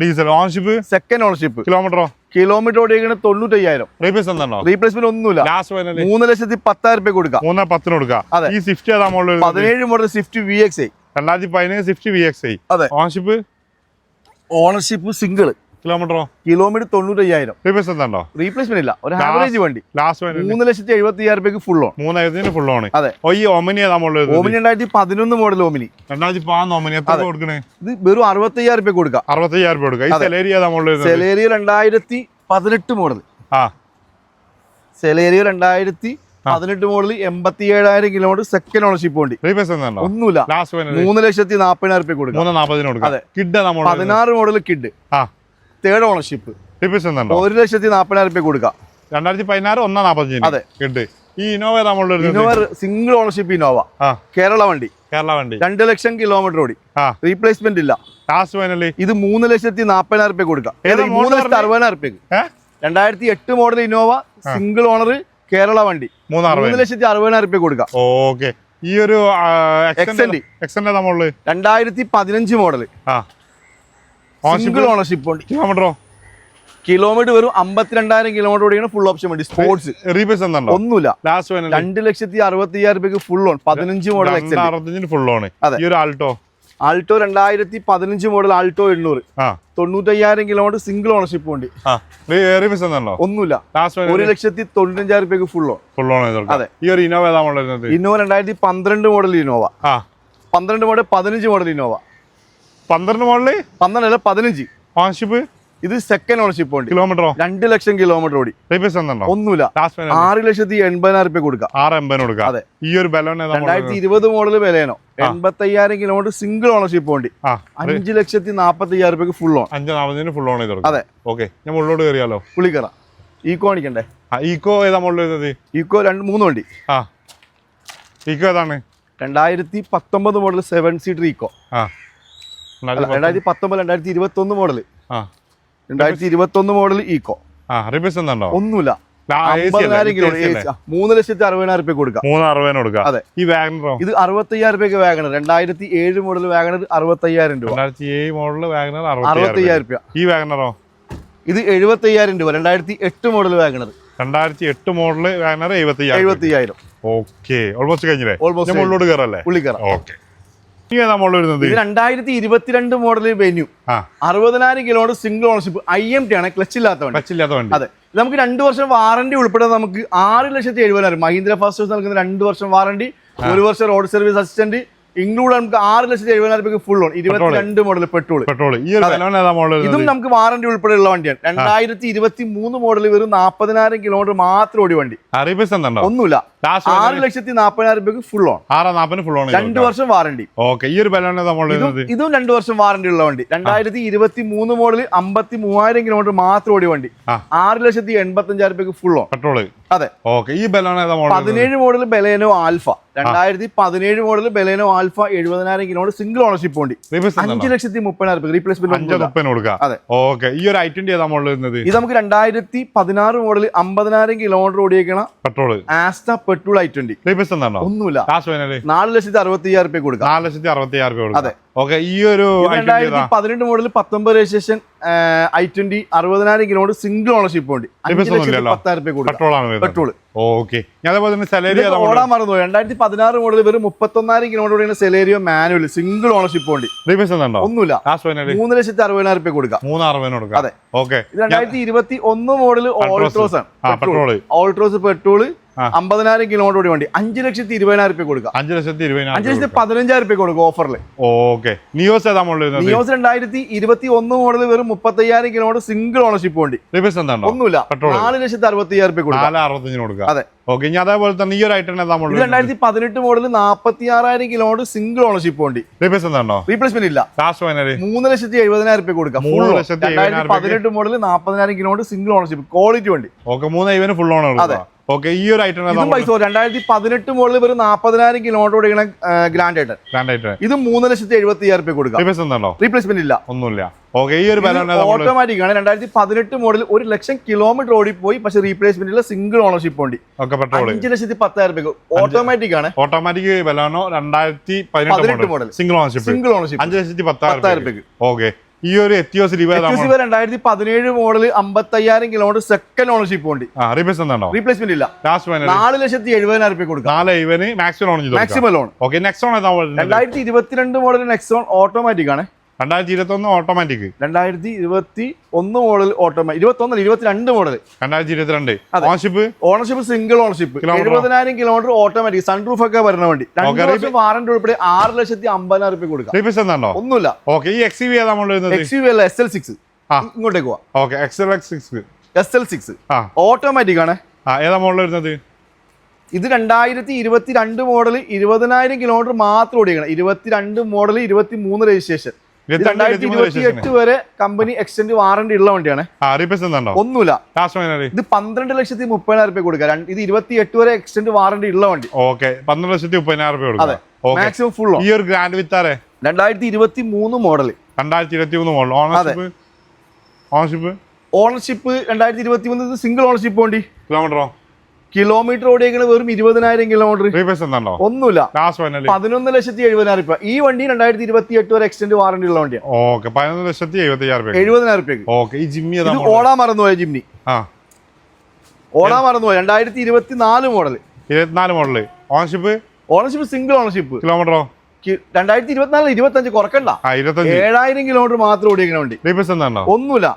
Speaker 1: Diesel. Ownership
Speaker 2: second ownership.
Speaker 1: കിലോമീറ്ററോ?
Speaker 2: കിലോമീറ്റർ ഓടിയേക്കുന്നത് 95,000.
Speaker 1: റീപ്ലേസ് എന്താണോ?
Speaker 2: റീപ്ലേസ്മെന്റ് ഒന്നുമില്ല.
Speaker 1: ലാസ്റ്റ് ഫൈനലി
Speaker 2: 3,10,000 രൂപ കൊടുക്കാം.
Speaker 1: 3,10,000 കൊടുക്കാം. ഈ സ്വിഫ്റ്റ് ഏതാ model?
Speaker 2: 17 model Swift VXi.
Speaker 1: 2017 Swift VXi. Ownership?
Speaker 2: Ownership single.
Speaker 1: കിലോമീറ്ററോ?
Speaker 2: 95,000.
Speaker 1: റീപ്ലേസ് എന്താണോ?
Speaker 2: റീപ്ലേസ്മെന്റ് ഇല്ല. ഒരു ആവറേജ് വണ്ടി.
Speaker 1: ലാസ്റ്റ് ഫൈനലി
Speaker 2: 3,70,000 രൂപയ്ക്ക് ഫുൾ ഓൺ.
Speaker 1: 3,70,000 full on.
Speaker 2: അതെ.
Speaker 1: ഈ ഒമിനി ഏതാ model?
Speaker 2: Omni 2011 model Omni.
Speaker 1: 2011 Omni എത്ര കൊടുക്കണേ?
Speaker 2: ഇത് വെറും 65,000 രൂപ കൊടുക്കാം.
Speaker 1: 65,000 രൂപ കൊടുക്കാം. ഈ സെലേരി ഏതാ model?
Speaker 2: Celerio 2018 model. Celerio 2018 model 87,000 kilometre. Second ownership വണ്ടി.
Speaker 1: റീപ്ലേസ് എന്താണോ?
Speaker 2: ഒന്നുമില്ല.
Speaker 1: 3,40,000
Speaker 2: രൂപ കൊടുക്കാം.
Speaker 1: 3,40,000 കൊടുക്കാം. കിഡ് ഏതാ model?
Speaker 2: 16 model kid. Third ownership.
Speaker 1: Replace എന്താണോ?
Speaker 2: 1,40,000 രൂപ കൊടുക്കാം.
Speaker 1: 2016 1,45.
Speaker 2: അതെ.
Speaker 1: കിഡ്. ഈ ഇന്നോവ ഏതാ model?
Speaker 2: Innova single ownership Innova. Kerala വണ്ടി. 2,00,000 കിലോമീറ്റർ ഓടി. റീപ്ലേസ്മെന്റ് ഇല്ല.
Speaker 1: ലാസ്റ്റ് ഫൈനലി
Speaker 2: ഇത് 3,40,000 രൂപ കൊടുക്കാം. 3,60,000 രൂപ. 2008 model Innova single owner Kerala വണ്ടി. 3,60,000 രൂപ കൊടുക്കാം.
Speaker 1: ഓക്കെ. ഈ ഒരു എക്സ്റ്റൻഡ്
Speaker 2: 2015 മോഡൽ സിംഗിൾ ഓണർഷിപ്പ് വണ്ടി. കിലോമീറ്റർ വെറും 52,000 കിലോമീറ്റർ ഓടിയാണ്. ഫുൾ ഓപ്ഷൻ വണ്ടി. സ്പോർട്സ്.
Speaker 1: റീപ്ലേസ് എന്താണോ?
Speaker 2: ഒന്നുമില്ല. 2,60,60,000 രൂപയ്ക്ക് full on. 15 model
Speaker 1: full on. ഈ ഒരു Alto
Speaker 2: 2015 model Alto 800. 95,000 kilometre. Single ownership വണ്ടി. ഒന്നുമില്ല. 1,95,000 രൂപയ്ക്ക് ഫുൾ ഓൺ.
Speaker 1: അതെ. ഈ ഒരു Innova
Speaker 2: Innova 2012 model Innova. 12 model 15 model Innova.
Speaker 1: 12 model
Speaker 2: 12 അല്ല 15.
Speaker 1: ഓണർഷിപ്പ്
Speaker 2: ഇത് സെക്കൻഡ് ഓണർഷിപ്പ് വണ്ടി.
Speaker 1: കിലോമീറ്ററോ?
Speaker 2: 2,00,000 കിലോമീറ്റർ ഓടി. ഒന്നുമില്ല. 6,80,000 രൂപ കൊടുക്കാം.
Speaker 1: 6,80,000 കൊടുക്കാം. അതെ. ഈ ഒരു Ballon
Speaker 2: 2020 model Baleno 85,000 kilometre. Single ownership വണ്ടി. 5,40,000 രൂപയ്ക്ക് ഫുൾ ഓൺ.
Speaker 1: 5,40,000 ഫുൾ ഓൺ ചെയ്ത്. അതെ. ഓക്കെ. ഞാൻ മുകളിലോട്ട് കയറിയാലോ?
Speaker 2: പുള്ളിക്കറ. ഈക്കോ കാണിക്കണ്ടേ?
Speaker 1: ഈക്കോ ഏതാ മോഡൽ വരുന്നത്?
Speaker 2: ഈക്കോ 3 വണ്ടി.
Speaker 1: ഈക്കോ ഏതാണ്?
Speaker 2: 2019 model 7 seater Eeco. 2019 2021 model. 2021 model Eeco. ഒന്നുമില്ല. 50,000 കിലോ. 3,60,000 രൂപ കൊടുക്കാം.
Speaker 1: 3,60,000 കൊടുക്കാം.
Speaker 2: അതെ.
Speaker 1: ഈ വാഗണറോ?
Speaker 2: ഇത് 65,000 രൂപയ്ക്ക് വാഗണർ. 2007 മോഡൽ വാഗണർ 65,000 രൂപ.
Speaker 1: 2007 മോഡൽ വാഗണർ
Speaker 2: 65,000 രൂപ.
Speaker 1: ഈ വാഗണറോ?
Speaker 2: ഇത് 70,000 രൂപ. 2008 model WagonR.
Speaker 1: 2008 model WagonR 70,000. Okay. Almost കഴിഞ്ഞില്ലേ? മുകളിലോട്ട് കയറല്ലേ?
Speaker 2: പുള്ളിക്കറ.
Speaker 1: ഓക്കെ. ഇത്
Speaker 2: 2022 model Venue. 60,000 kilometre. Single ownership. IMT ആണ്. ക്ലച്ച് ഇല്ലാത്ത വണ്ടി. അതെ. നമുക്ക് 2 വർഷം വാറണ്ടി ഉൾപ്പെടെ നമുക്ക് 6,70,000. മഹീന്ദ്ര ഫാസ്റ്റ് നൽകുന്ന 2 വർഷം വാറണ്ടി, 1 വർഷം റോഡ് സർവീസ് അസിസ്റ്റന്റ് ഇൻക്ലൂഡ് നമുക്ക് 6,70,000 രൂപയ്ക്ക് ഫുൾ ഓൺ. 22 model petrol. ഇതും നമുക്ക് വാറണ്ടി ഉൾപ്പെടെയുള്ള വണ്ടിയാണ്. 2023 മോഡൽ വെറും 40,000 കിലോമീറ്റർ മാത്രം ഓടി വണ്ടി. ഒന്നുമില്ല. 6,40,000 രൂപയ്ക്ക് ഫുൾ ഓൺ. 2 വർഷം വാറണ്ടി. ഇതും 2 വർഷം വാറണ്ടി ഉള്ള വണ്ടി. 2023 മോഡൽ 53,000 കിലോമീറ്റർ മാത്രം ഓടി വണ്ടി. 6,85,000 രൂപയ്ക്ക് ഫുൾ ഓൺ. അതെ. 17 model Baleno Alpha. 2017 model Baleno Alpha 70,000 kilometer. Single ownership വണ്ടി. 5,30,000 രൂപ. റീപ്ലേസ്മെന്റ്.
Speaker 1: അതെ. ഇത്
Speaker 2: നമുക്ക് 2016 മോഡൽ 50,000 കിലോമീറ്റർ ഓടിയേക്കണം.
Speaker 1: പെട്രോൾ.
Speaker 2: ആസ്റ്റ പെട്രോൾ i20 ഒന്നുമില്ല 4,60,000 രൂപ കൊടുക്കാം.
Speaker 1: 4,60,000 രൂപ.
Speaker 2: അതെ.
Speaker 1: ഓക്കെ, ഈ ഒരു
Speaker 2: 2018 model 19 registration i20 60,000 kilometre single ownership ഉണ്ട്. 5,10,000 രൂപ കൊടുക്കാം. പെട്രോൾ.
Speaker 1: ഓക്കെ, അതേപോലെ തന്നെ സെലേരിയോ
Speaker 2: ഓടാൻ മറന്നു. 2016 മോഡൽ വെറും 31,000 kilometre Celerio manual single ownership ഉണ്ട്. ഒന്നുമില്ല 3,60,000 രൂപ കൊടുക്കാം.
Speaker 1: 3,60,000
Speaker 2: അതെ.
Speaker 1: ഓക്കെ,
Speaker 2: 2021 മോഡൽ ഓൾട്രോസ് ആണ്. ഓൾട്രോസ് പെട്രോൾ 50,000 കിലോമീറ്റർ വണ്ടി 5,20,000 രൂപ കൊടുക്കാം. 5,15,000 രൂപ കൊടുക്കും ഓഫറിൽ.
Speaker 1: ഓക്കെ, നിയോസ് ഏതാ മോഡൽ?
Speaker 2: നിയോസ് 2021 മോഡൽ വെറും 35,000 കിലോമീറ്റർ സിംഗിൾ ഓണർഷിപ്പ് വണ്ടി. ഒന്നുമില്ല 4,60,000 രൂപ കൊടുക്കാം.
Speaker 1: 4,65,000 കൊടുക്കാം.
Speaker 2: അതെ.
Speaker 1: ഓക്കെ, ഇനി അതേപോലെ തന്നെ ഈ ഒരു ഐറ്റം ഏതാ model?
Speaker 2: 2018 model 46,000 kilometer single ownership വണ്ടി. റീപ്ലേസ്മെന്റ് ഇല്ല. 3,70,000 രൂപ കൊടുക്കാം. 2018 model 40,000 kilometer single ownership quality വണ്ടി.
Speaker 1: Okay, 3,50,000 full owner.
Speaker 2: അതെ.
Speaker 1: ഓക്കെ, ഈ ഒരു ഐറ്റം
Speaker 2: 2018 മോഡൽ വെറും 40,000 കിലോമീറ്റർ ഓടിക്കണ ഗ്രാൻഡ് ഐറ്റം. ഇത് 3,70,000 രൂപ കൊടുക്കാം. റീപ്ലേസ്മെന്റ് ഇല്ല.
Speaker 1: ഒന്നുമില്ല. ഓക്കെ, ഈ ഒരു
Speaker 2: ഓട്ടോമാറ്റിക് ആണ്. 2018 മോഡൽ 1,00,000 കിലോമീറ്റർ ഓടി പോയി, പക്ഷേ റീപ്ലേസ്മെന്റ് ഇല്ല. സിംഗിൾ ഓണർഷിപ്പ് ഉണ്ട്. 5,10,000 രൂപ. ഓട്ടോമാറ്റിക് ആണ്.
Speaker 1: Automatic Baleno 2018 model single ownership 5,10,000 രൂപ. ഓക്കെ, ഈ ഒരു Etios
Speaker 2: 2017 model 55,000 kilometre second ownership ഉണ്ട്. റീപ്ലേസ്മെന്റ് ഇല്ല. 4,70,000 രൂപ കൊടുക്കാം.
Speaker 1: 4,70,000 maximum loan. Okay, Nexon
Speaker 2: 2022 model Nexon automatic ആണ്.
Speaker 1: 2021 automatic.
Speaker 2: 2021 model automatic. 22 model
Speaker 1: 2022 ownership
Speaker 2: single ownership 70,000 kilometre automatic sunroof ഒക്കെ വരുന്ന വണ്ടി. 2 വർഷം വാറന്റി ഉൾപ്പെടെ 6,50,000 രൂപ കൊടുക്കാം. ഒന്നുമില്ല.
Speaker 1: ഓക്കെ, ഈ XUV ഏതാ മോഡൽ?
Speaker 2: XUV അല്ല, SL6 ഇങ്ങോട്ടേക്ക് പോവാം.
Speaker 1: ഓക്കെ, XL6
Speaker 2: SL6 ഓട്ടോമാറ്റിക് ആണ്.
Speaker 1: ഏതാ മോഡൽ വരുന്നത്?
Speaker 2: ഇത് 2022 മോഡൽ 20,000 കിലോമീറ്റർ മാത്രം ഓടിക്കണം. 22 മോഡൽ 23 രജിസ്ട്രേഷൻ. 2028 വരെ കമ്പനി എക്സ്റ്റൻഡ് വാറന്റി ഉള്ള വണ്ടിയാണ്. ഒന്നുമില്ല. ഇത് 12,30,000 രൂപ കൊടുക്കാം. ഇത് 28 വരെ എക്സ്റ്റൻഡ് വാറന്റി ഉള്ള വണ്ടി.
Speaker 1: ഓക്കെ, 12,30,000 രൂപ.
Speaker 2: Maximum full.
Speaker 1: ഈ ഒരു Grand Vitara
Speaker 2: 2023 model.
Speaker 1: 2023 model.
Speaker 2: Ownership 2023 single ownership വണ്ടി.
Speaker 1: കിലോമീറ്റർ
Speaker 2: ഓടിയേക്കുന്നത് വെറും 20,000 കിലോമീറ്റർ. ഒന്നുമില്ല. 11,70,000 രൂപ. ഈ വണ്ടി 2028 വരെ എക്സ്റ്റൻഡ് വാറന്റി ഉള്ള വണ്ടിയാണ്.
Speaker 1: 11,70,000
Speaker 2: രൂപ. ഓടാൻ മറന്നുപോയ ജിംനി. ഓടാൻ മറന്നുപോയ 2024 model.
Speaker 1: 24 model.
Speaker 2: Ownership single ownership.
Speaker 1: കിലോമീറ്ററോ?
Speaker 2: 2024 25 കുറക്കണ്ട. 7,000 കിലോമീറ്റർ മാത്രം ഓടിക്കുന്ന വണ്ടി. ഒന്നുമില്ല.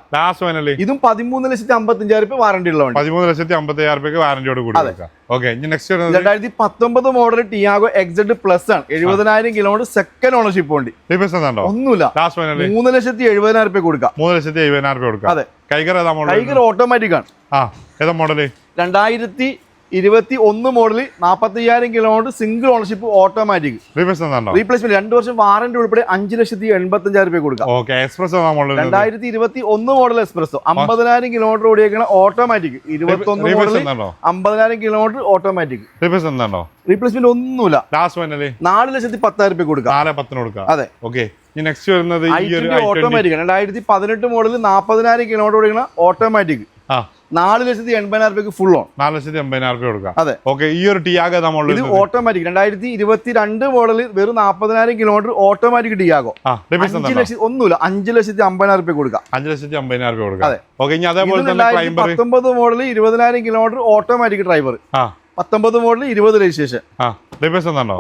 Speaker 2: ഇതും 13,55,000 രൂപ വാറന്റി ഉള്ള വണ്ടി.
Speaker 1: 13,55,000 രൂപ വാറന്റിയോട് കൂടി.
Speaker 2: 2019 മോഡൽ ടിയാഗോ എക്സെഡ് പ്ലസ് ആണ്. 70,000 കിലോമീറ്റർ സെക്കൻഡ് ഓണർഷിപ്പ് വണ്ടി. ഒന്നുമില്ല. 3,70,000 രൂപ കൊടുക്കാം.
Speaker 1: 3,70,000 രൂപ കൊടുക്കാം.
Speaker 2: അതെ.
Speaker 1: ടൈഗർ
Speaker 2: ഓട്ടോമാറ്റിക് ആണ്.
Speaker 1: ഏതാ model?
Speaker 2: 2021 model 45,000 kilometer single ownership automatic. Replacement 2 വർഷം വാറന്റി ഉൾപ്പെടെ 5,75,000 രൂപ കൊടുക്കാം. 2021 മോഡൽ എക്സ്പ്രസോ 50,000 കിലോമീറ്റർ ഓടിയേക്കണ automatic. 21 model 50,000 kilometer automatic. Replacement ഒന്നുമില്ല. 4,10,000 രൂപ കൊടുക്കാം.
Speaker 1: 4,10,000
Speaker 2: അതെ.
Speaker 1: ഓട്ടോമാറ്റിക്
Speaker 2: 2018 മോഡൽ 40,000 കിലോമീറ്റർ ഓടിക്കണ ഓട്ടോമാറ്റിക്. 4,80,000 രൂപ ഫുൾ ഓൺ.
Speaker 1: 4,80,000 രൂപ കൊടുക്കാം.
Speaker 2: അതെ.
Speaker 1: ഓക്കെ, ഈ ഒരു ടിയാഗോ
Speaker 2: ഇത് ഓട്ടോമാറ്റിക് 2022 മോഡൽ വെറും 40,000 കിലോമീറ്റർ ഓട്ടോമാറ്റിക് ടിയാഗോ. ഒന്നുമില്ല. 5,50,000 രൂപ കൊടുക്കാം.
Speaker 1: 5,50,000 രൂപ കൊടുക്കാം.
Speaker 2: അതെ.
Speaker 1: ഓക്കെ, ഇനി അതേപോലെ തന്നെ
Speaker 2: 19 model 20,000 kilometre automatic driver. 19 model 20 registration.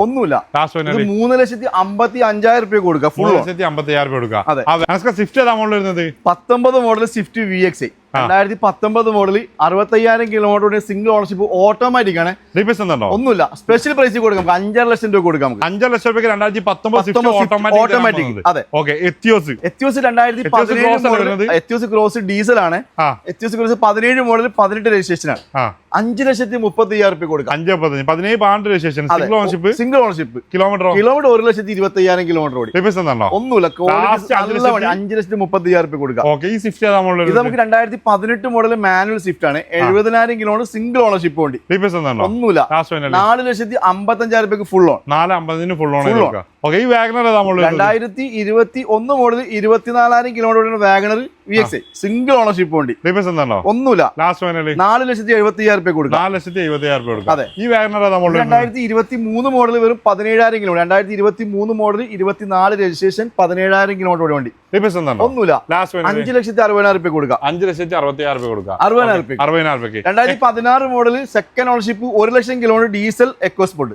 Speaker 2: ഒന്നുമില്ല. 3,55,000 രൂപ കൊടുക്കാം.
Speaker 1: 3,55,000 രൂപ കൊടുക്കാം. 19
Speaker 2: model Swift VXI 2019 model 65,000 kilometre single ownership automatic ആണ്. ഒന്നുമില്ല. സ്പെഷ്യൽ പ്രൈസ് കൊടുക്കാം. 5.5 ലക്ഷം രൂപ കൊടുക്കാം.
Speaker 1: 5 ലക്ഷം രൂപ 2019
Speaker 2: ഓട്ടോമാറ്റിക്. അതെ.
Speaker 1: എത്തിയോസ്
Speaker 2: 2017 എത്തിയോസ് ക്രോസ് ഡീസൽ ആണ്. എത്തിയോസ് ക്രോസ് 17 മോഡൽ 18 രജിസ്ട്രേഷൻ ആണ്. 5,30,000 രൂപ കൊടുക്കാം.
Speaker 1: 17 registration
Speaker 2: single ownership. Kilometre 1,20,000 kilometre ഓടി. ഒന്നുമില്ല. 5,30,000 രൂപ കൊടുക്കാം. ഇത് നമുക്ക് 2018 മോഡൽ മാനുവൽ സ്വിഫ്റ്റ് ആണ്. 70,000 കിലോമീറ്റർ സിംഗിൾ ഓണർഷിപ്പ് വണ്ടി. ഒന്നുമില്ല. 4,55,000 രൂപയ്ക്ക് ഫുൾ ഓൺ.
Speaker 1: 4,50,000 full on. ഈ WagonR
Speaker 2: 2021 model 24,000 kilometer WagonR VXi single ownership വണ്ടി. ഒന്നുമില്ല. 4,70,000 രൂപ കൊടുക്കാം.
Speaker 1: 4,70,000 രൂപ.
Speaker 2: അതെ.
Speaker 1: ഈ വാഗണർ
Speaker 2: 2023 മോഡൽ വെറും 17,000 കിലോമീറ്റർ. 2023 മോഡൽ 24 രജിസ്ട്രേഷൻ 17,000 കിലോമീറ്റർ വണ്ടി. ഒന്നുമില്ല. 5,60,000 രൂപ കൊടുക്കാം.
Speaker 1: 5,66,000 രൂപ കൊടുക്കാം.
Speaker 2: 60,000 രൂപ. 2016 model second ownership 1,00,000 kilometre diesel EcoSport.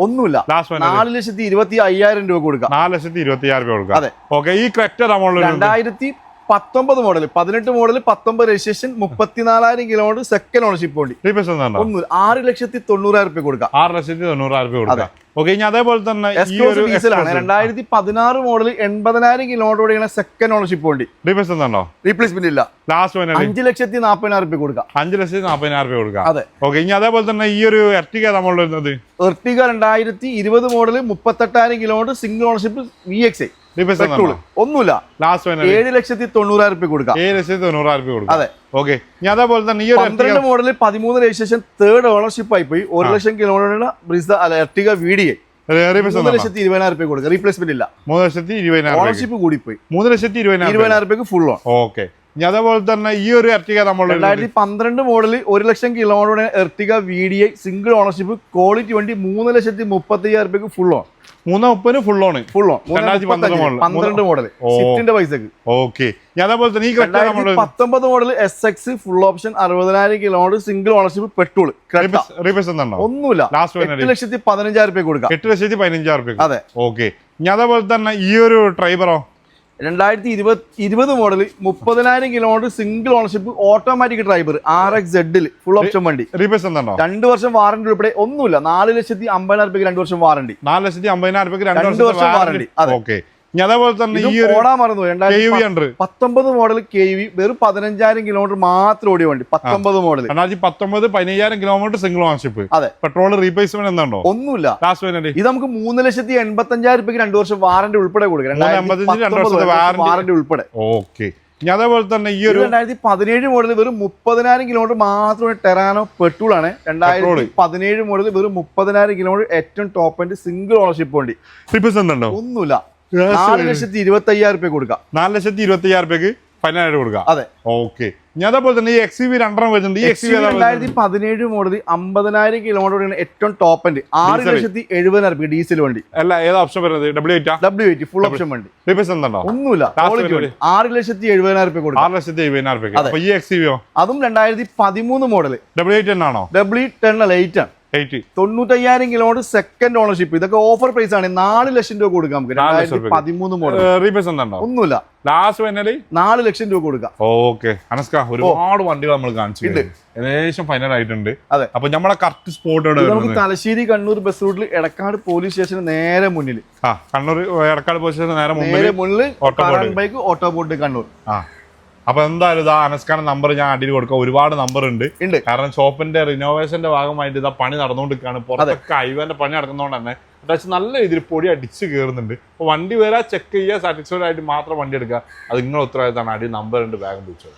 Speaker 2: ഒന്നുമില്ല. 4,25,000 രൂപ കൊടുക്കാം.
Speaker 1: 4,25,000 രൂപ കൊടുക്കാം.
Speaker 2: അതെ.
Speaker 1: ഈ Creta
Speaker 2: 2019 model 18 model 19 registration 34,000 kilometre second ownership വണ്ടി. 6,90,000 രൂപ കൊടുക്കാം.
Speaker 1: 6,90,000 രൂപ കൊടുക്കാം. അതേപോലെ തന്നെ
Speaker 2: 2016 മോഡൽ 80,000 കിലോമീറ്റർ സെക്കൻഡ് ഓണർഷിപ്പ് വണ്ടി. റീപ്ലേസ്മെന്റ് ഇല്ല. 5,40,000 രൂപ കൊടുക്കാം.
Speaker 1: 5,40,000 രൂപ കൊടുക്കാം.
Speaker 2: അതെ.
Speaker 1: അതേപോലെ തന്നെ ഈ ഒരു എർട്ടിഗ നമ്മൾ വരുന്നത്
Speaker 2: Ertiga 2020 model 38,000 kilometre single ownership VXi. ഒന്നുമില്ല. 7,90,000 രൂപ കൊടുക്കാം.
Speaker 1: 7,90,000 രൂപ കൊടുക്കാം.
Speaker 2: അതെ.
Speaker 1: ഓക്കെ. അതേപോലെ തന്നെ ഈ
Speaker 2: 12 മോഡൽ 13 രജിസ്ട്രേഷൻ തേർഡ് ഓണർഷിപ്പ് ആയി പോയി. 1,00,000 കിലോമീറ്റർ എർട്ടിഗ VDi. 3,20,000 രൂപ കൊടുക്കുക. റീപ്ലേസ്മെന്റ് ഇല്ല.
Speaker 1: 3,20,000
Speaker 2: ഓണർഷിപ്പ് കൂടിപ്പോയി.
Speaker 1: 3,20,000
Speaker 2: രൂപയ്ക്ക് ഫുൾ ഓൺ.
Speaker 1: ഓക്കെ. അതേപോലെ തന്നെ ഈ ഒരു എർട്ടിഗ നമ്മൾ
Speaker 2: 2012 model 1,00,000 kilometer Ertiga VDi single ownership quality വണ്ടി 3,30,000 രൂപയ്ക്ക് full on.
Speaker 1: 3,30,000 full on.
Speaker 2: 12 model സ്വിഫ്റ്റിന്റെ പൈസക്ക്.
Speaker 1: ഓക്കെ. അതേപോലെ തന്നെ ഈ
Speaker 2: 19 model SX full option 60,000 kilometre single ownership petrol. ഒന്നുമില്ല. 8,15,000 രൂപ കൊടുക്കാം.
Speaker 1: 8,15,000 രൂപ.
Speaker 2: അതെ.
Speaker 1: ഓക്കെ. അതേപോലെ തന്നെ ഈ ഒരു ട്രൈബറോ
Speaker 2: 2020 model 30,000 kilometre single ownership automatic driver RXZ full option വണ്ടി. 2 വർഷം വാറന്റി ഉൾപ്പെടെ. ഒന്നുമില്ല. 4,50,000 രൂപയ്ക്ക് 2 വർഷം വാറന്റി.
Speaker 1: 4,50,000 രൂപയ്ക്ക് 2 വർഷം വാറന്റി.
Speaker 2: ഓക്കെ.
Speaker 1: അതേപോലെ തന്നെ ഈ ഒരു
Speaker 2: 19 മോഡൽ KV വെറും 15,000 കിലോമീറ്റർ മാത്രം ഓടിയ വണ്ടി. 19 മോഡൽ
Speaker 1: 2019 15,000 കിലോമീറ്റർ സിംഗിൾ ഓണർഷിപ്പ്.
Speaker 2: അതെ.
Speaker 1: പെട്രോൾ റീപ്ലേസ്മെന്റ് എന്താണോ?
Speaker 2: ഒന്നുമില്ല. ഇത് നമുക്ക് 3,85,000 രൂപയ്ക്ക് 2 വർഷം വാറന്റി ഉൾപ്പെടെ കൊടുക്കാം. വാറന്റി ഉൾപ്പെടെ.
Speaker 1: ഓക്കെ. അതേപോലെ തന്നെ ഈ ഒരു
Speaker 2: 2017 മോഡൽ വെറും 30,000 കിലോമീറ്റർ മാത്രമേ ടെറാനോ പെട്രോൾ ആണ്. 2017 മോഡൽ വെറും 30,000 കിലോമീറ്റർ ഏറ്റവും ടോപ്പ് എൻഡ് സിംഗിൾ ഓണർഷിപ്പ് വണ്ടി.
Speaker 1: ഒന്നുമില്ല.
Speaker 2: 4,25,000 രൂപ കൊടുക്കാം.
Speaker 1: 4,25,000 രൂപയ്ക്ക് ഫൈനലായിട്ട് കൊടുക്കാം.
Speaker 2: അതെ.
Speaker 1: ഓക്കെ. അതേപോലെ തന്നെ ഈ XUV 2 വരുന്നുണ്ട്. ഈ XUV
Speaker 2: 2017 മോഡൽ 50,000 കിലോമീറ്റർ ഏറ്റവും ടോപ്പ് എൻഡ് 6,70,000 രൂപ ഡീസൽ വണ്ടി.
Speaker 1: അല്ല, ഏത് ഓപ്ഷൻ വരുന്നത്? W8 ഫുൾ ഓപ്ഷൻ വണ്ടി.
Speaker 2: ഒന്നുമില്ല. 6,70,000 രൂപ കൊടുക്കാം.
Speaker 1: 6,70,000 രൂപ. അപ്പൊ ഈ XUV
Speaker 2: അതും 2013 മോഡൽ.
Speaker 1: W8 ആണോ?
Speaker 2: W10 അല്ല, 8 ആണ്. 95,000 കിലോമീറ്റർ സെക്കൻഡ് ഓണർഷിപ്പ്. ഇതൊക്കെ ഓഫർ പ്രൈസ് ആണ്. 4,00,000 രൂപ കൊടുക്കാം നമുക്ക്. 2013 മോഡൽ. ഒന്നുമില്ല. 4,00,000 രൂപ കൊടുക്കാം.
Speaker 1: ഓക്കെ. അനസ്ക, ഒരുപാട് വണ്ടികൾ നമ്മൾ കാണിച്ചിട്ടുണ്ട്. ഏകദേശം ഫൈനൽ ആയിട്ടുണ്ട്.
Speaker 2: അതെ.
Speaker 1: അപ്പൊ നമ്മളെ കറക്റ്റ് സ്പോട്ട്
Speaker 2: നമുക്ക് തലശ്ശേരി കണ്ണൂർ ബസ് റൂട്ടിൽ എടക്കാട് പോലീസ് സ്റ്റേഷന് നേരെ മുന്നിൽ.
Speaker 1: കണ്ണൂർ എടക്കാട് പോലീസ് സ്റ്റേഷൻ നേരെ മുന്നിൽ
Speaker 2: ബൈക്ക് ഓട്ടോ ബോർഡ് കണ്ണൂർ.
Speaker 1: അപ്പൊ എന്തായാലും ഇതാ അനസ്കാന്റെ നമ്പർ ഞാൻ അടിയിൽ കൊടുക്കാം. ഒരുപാട് നമ്പർ ഉണ്ട്. കാരണം ഷോപ്പിന്റെ റിനോവേഷന്റെ ഭാഗമായിട്ട് ഇതാ പണി നടന്നുകൊണ്ടിരിക്കുകയാണ്. പുറത്തൊക്കെ ഹൈവേന്റെ പണി നടക്കുന്നതുകൊണ്ട് തന്നെ അത്യാവശ്യം നല്ല രീതിയിൽ പൊടി അടിച്ച് കയറുന്നുണ്ട്. അപ്പൊ വണ്ടി വരാ ചെക്ക് ചെയ്യുക, സാറ്റിസ്ഫൈഡ് ആയിട്ട് മാത്രം വണ്ടി എടുക്കുക. അത് നിങ്ങളുടെ ഉത്തരവാദിത്തമാണ്. അടി നമ്പർ ഉണ്ട്, വേഗം വിളിച്ചോ.